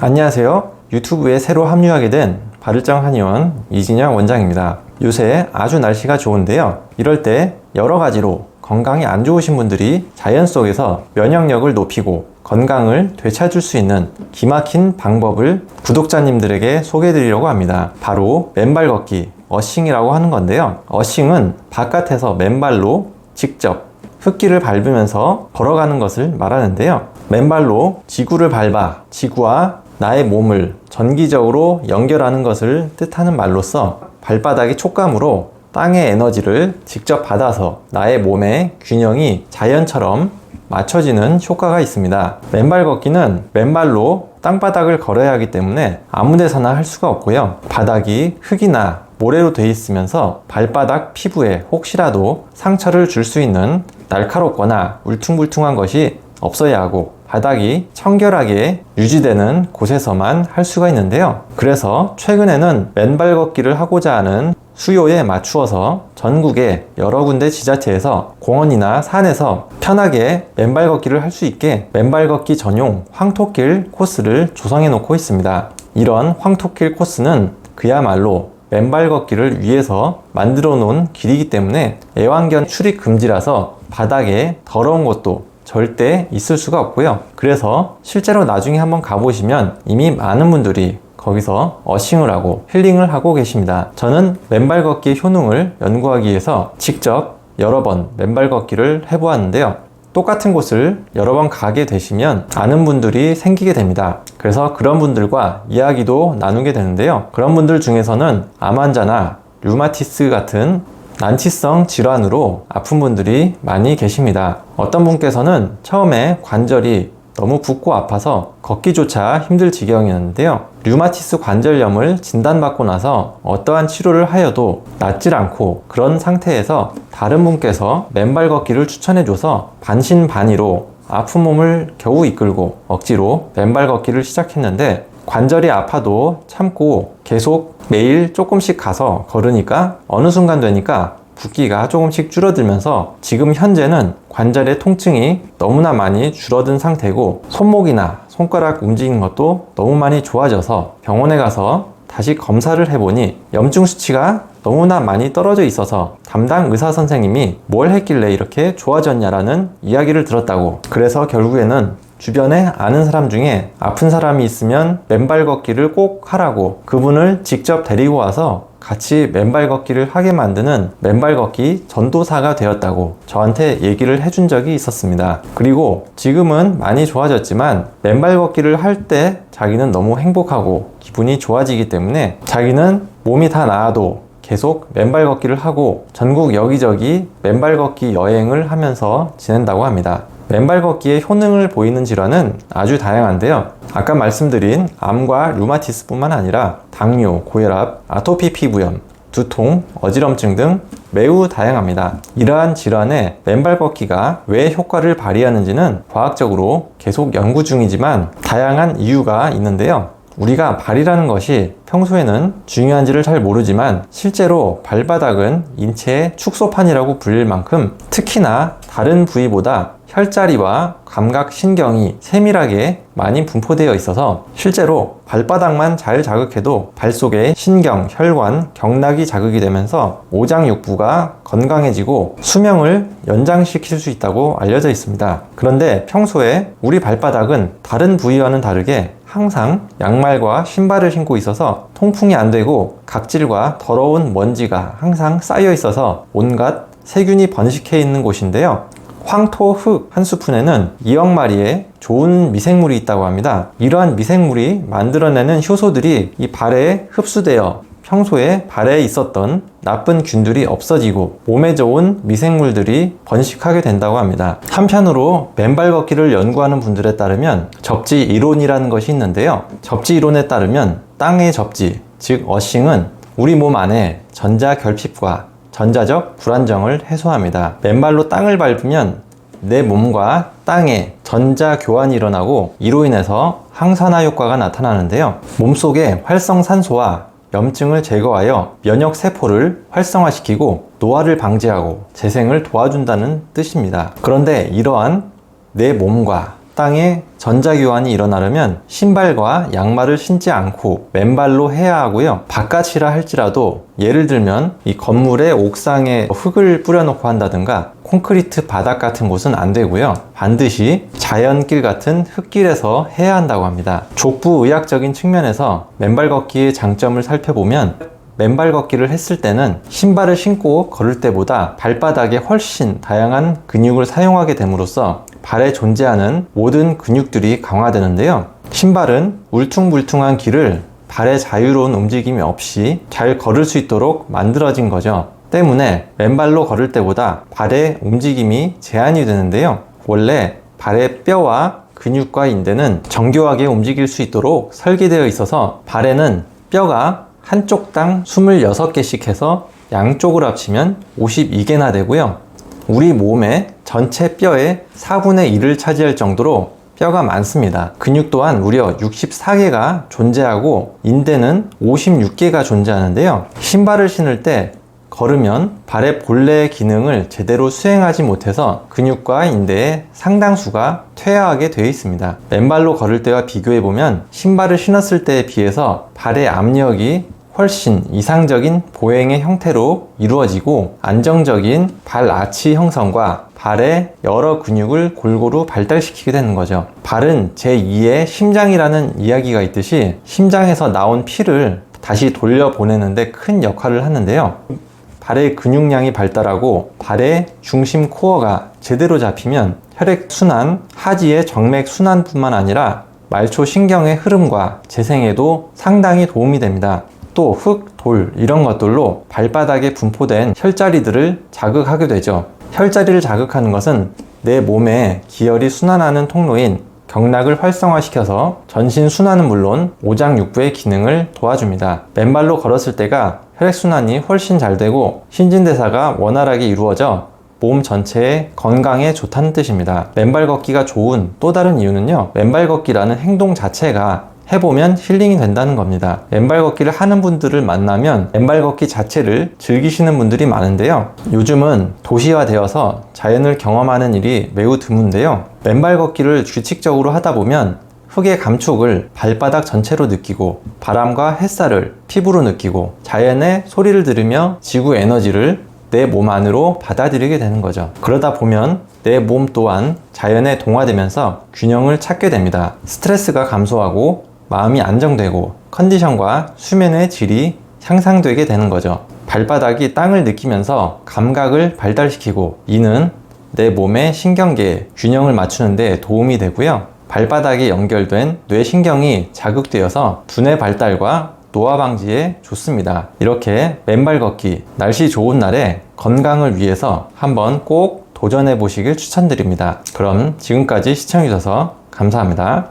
안녕하세요. 유튜브에 새로 합류하게 된 바르정 한의원 이진영 원장입니다. 요새 아주 날씨가 좋은데요. 이럴 때 여러 가지로 건강이 안 좋으신 분들이 자연 속에서 면역력을 높이고 건강을 되찾을 수 있는 기막힌 방법을 구독자님들에게 소개해 드리려고 합니다. 바로 맨발 걷기, 어싱이라고 하는 건데요. 어싱은 바깥에서 맨발로 직접 흙길을 밟으면서 걸어가는 것을 말하는데요. 맨발로 지구를 밟아 지구와 나의 몸을 전기적으로 연결하는 것을 뜻하는 말로써 발바닥의 촉감으로 땅의 에너지를 직접 받아서 나의 몸의 균형이 자연처럼 맞춰지는 효과가 있습니다. 맨발 걷기는 맨발로 땅바닥을 걸어야 하기 때문에 아무 데서나 할 수가 없고요. 바닥이 흙이나 모래로 되어 있으면서 발바닥 피부에 혹시라도 상처를 줄 수 있는 날카롭거나 울퉁불퉁한 것이 없어야 하고 바닥이 청결하게 유지되는 곳에서만 할 수가 있는데요. 그래서 최근에는 맨발 걷기를 하고자 하는 수요에 맞추어서 전국의 여러 군데 지자체에서 공원이나 산에서 편하게 맨발 걷기를 할 수 있게 맨발 걷기 전용 황토길 코스를 조성해 놓고 있습니다. 이런 황토길 코스는 그야말로 맨발 걷기를 위해서 만들어 놓은 길이기 때문에 애완견 출입 금지라서 바닥에 더러운 것도 절대 있을 수가 없고요. 그래서 실제로 나중에 한번 가보시면 이미 많은 분들이 거기서 어싱을 하고 힐링을 하고 계십니다. 저는 맨발 걷기의 효능을 연구하기 위해서 직접 여러 번 맨발 걷기를 해보았는데요. 똑같은 곳을 여러 번 가게 되시면 아는 분들이 생기게 됩니다. 그래서 그런 분들과 이야기도 나누게 되는데요. 그런 분들 중에서는 암 환자나 류마티스 같은 난치성 질환으로 아픈 분들이 많이 계십니다. 어떤 분께서는 처음에 관절이 너무 붓고 아파서 걷기조차 힘들 지경이었는데요. 류마티스 관절염을 진단받고 나서 어떠한 치료를 하여도 낫질 않고 그런 상태에서 다른 분께서 맨발 걷기를 추천해줘서 반신반의로 아픈 몸을 겨우 이끌고 억지로 맨발 걷기를 시작했는데 관절이 아파도 참고 계속 매일 조금씩 가서 걸으니까 어느 순간 되니까 붓기가 조금씩 줄어들면서 지금 현재는 관절의 통증이 너무나 많이 줄어든 상태고 손목이나 손가락 움직이는 것도 너무 많이 좋아져서 병원에 가서 다시 검사를 해보니 염증 수치가 너무나 많이 떨어져 있어서 담당 의사 선생님이 뭘 했길래 이렇게 좋아졌냐라는 이야기를 들었다고. 그래서 결국에는 주변에 아는 사람 중에 아픈 사람이 있으면 맨발 걷기를 꼭 하라고 그분을 직접 데리고 와서 같이 맨발 걷기를 하게 만드는 맨발 걷기 전도사가 되었다고 저한테 얘기를 해준 적이 있었습니다. 그리고 지금은 많이 좋아졌지만 맨발 걷기를 할 때 자기는 너무 행복하고 기분이 좋아지기 때문에 자기는 몸이 다 나아도 계속 맨발 걷기를 하고 전국 여기저기 맨발 걷기 여행을 하면서 지낸다고 합니다. 맨발 걷기의 효능을 보이는 질환은 아주 다양한데요. 아까 말씀드린 암과 류마티스 뿐만 아니라 당뇨, 고혈압, 아토피 피부염, 두통, 어지럼증 등 매우 다양합니다. 이러한 질환에 맨발 걷기가 왜 효과를 발휘하는지는 과학적으로 계속 연구 중이지만 다양한 이유가 있는데요. 우리가 발이라는 것이 평소에는 중요한지를 잘 모르지만 실제로 발바닥은 인체의 축소판이라고 불릴 만큼 특히나 다른 부위보다 혈자리와 감각신경이 세밀하게 많이 분포되어 있어서 실제로 발바닥만 잘 자극해도 발 속의 신경, 혈관, 경락이 자극이 되면서 오장육부가 건강해지고 수명을 연장시킬 수 있다고 알려져 있습니다. 그런데 평소에 우리 발바닥은 다른 부위와는 다르게 항상 양말과 신발을 신고 있어서 통풍이 안 되고 각질과 더러운 먼지가 항상 쌓여 있어서 온갖 세균이 번식해 있는 곳인데요. 황토 흙 한 스푼에는 2억 마리의 좋은 미생물이 있다고 합니다. 이러한 미생물이 만들어내는 효소들이 이 발에 흡수되어 평소에 발에 있었던 나쁜 균들이 없어지고 몸에 좋은 미생물들이 번식하게 된다고 합니다. 한편으로 맨발 걷기를 연구하는 분들에 따르면 접지 이론이라는 것이 있는데요. 접지 이론에 따르면 땅의 접지, 즉 어싱은 우리 몸 안에 전자 결핍과 전자적 불안정을 해소합니다. 맨발로 땅을 밟으면 내 몸과 땅에 전자 교환이 일어나고 이로 인해서 항산화 효과가 나타나는데요. 몸속의 활성산소와 염증을 제거하여 면역세포를 활성화시키고 노화를 방지하고 재생을 도와준다는 뜻입니다. 그런데 이러한 내 몸과 땅에 전자교환이 일어나려면 신발과 양말을 신지 않고 맨발로 해야 하고요. 바깥이라 할지라도 예를 들면 이 건물의 옥상에 흙을 뿌려놓고 한다든가 콘크리트 바닥 같은 곳은 안 되고요. 반드시 자연길 같은 흙길에서 해야 한다고 합니다. 족부 의학적인 측면에서 맨발 걷기의 장점을 살펴보면 맨발 걷기를 했을 때는 신발을 신고 걸을 때보다 발바닥에 훨씬 다양한 근육을 사용하게 됨으로써 발에 존재하는 모든 근육들이 강화되는데요. 신발은 울퉁불퉁한 길을 발의 자유로운 움직임이 없이 잘 걸을 수 있도록 만들어진 거죠. 때문에 맨발로 걸을 때보다 발의 움직임이 제한이 되는데요. 원래 발의 뼈와 근육과 인대는 정교하게 움직일 수 있도록 설계되어 있어서 발에는 뼈가 한쪽당 26개씩 해서 양쪽을 합치면 52개나 되고요. 우리 몸의 전체 뼈의 4분의 1을 차지할 정도로 뼈가 많습니다. 근육 또한 무려 64개가 존재하고 인대는 56개가 존재하는데요. 신발을 신을 때 걸으면 발의 본래의 기능을 제대로 수행하지 못해서 근육과 인대의 상당수가 퇴화하게 되어 있습니다. 맨발로 걸을 때와 비교해보면 신발을 신었을 때에 비해서 발의 압력이 훨씬 이상적인 보행의 형태로 이루어지고 안정적인 발 아치 형성과 발의 여러 근육을 골고루 발달시키게 되는 거죠. 발은 제2의 심장이라는 이야기가 있듯이 심장에서 나온 피를 다시 돌려보내는데 큰 역할을 하는데요. 발의 근육량이 발달하고 발의 중심 코어가 제대로 잡히면 혈액순환, 하지의 정맥순환뿐만 아니라 말초 신경의 흐름과 재생에도 상당히 도움이 됩니다. 또 흙, 돌 이런 것들로 발바닥에 분포된 혈자리들을 자극하게 되죠. 혈자리를 자극하는 것은 내 몸에 기혈이 순환하는 통로인 경락을 활성화시켜서 전신 순환은 물론 오장육부의 기능을 도와줍니다. 맨발로 걸었을 때가 혈액순환이 훨씬 잘 되고 신진대사가 원활하게 이루어져 몸 전체의 건강에 좋다는 뜻입니다. 맨발 걷기가 좋은 또 다른 이유는요. 맨발 걷기라는 행동 자체가 해보면 힐링이 된다는 겁니다. 맨발 걷기를 하는 분들을 만나면 맨발 걷기 자체를 즐기시는 분들이 많은데요. 요즘은 도시화되어서 자연을 경험하는 일이 매우 드문데요. 맨발 걷기를 규칙적으로 하다 보면 흙의 감촉을 발바닥 전체로 느끼고 바람과 햇살을 피부로 느끼고 자연의 소리를 들으며 지구 에너지를 내 몸 안으로 받아들이게 되는 거죠. 그러다 보면 내 몸 또한 자연에 동화되면서 균형을 찾게 됩니다. 스트레스가 감소하고 마음이 안정되고 컨디션과 수면의 질이 향상되게 되는 거죠. 발바닥이 땅을 느끼면서 감각을 발달시키고 이는 내 몸의 신경계에 균형을 맞추는 데 도움이 되고요. 발바닥에 연결된 뇌신경이 자극되어서 두뇌 발달과 노화 방지에 좋습니다. 이렇게 맨발 걷기, 날씨 좋은 날에 건강을 위해서 한번 꼭 도전해 보시길 추천드립니다. 그럼 지금까지 시청해 주셔서 감사합니다.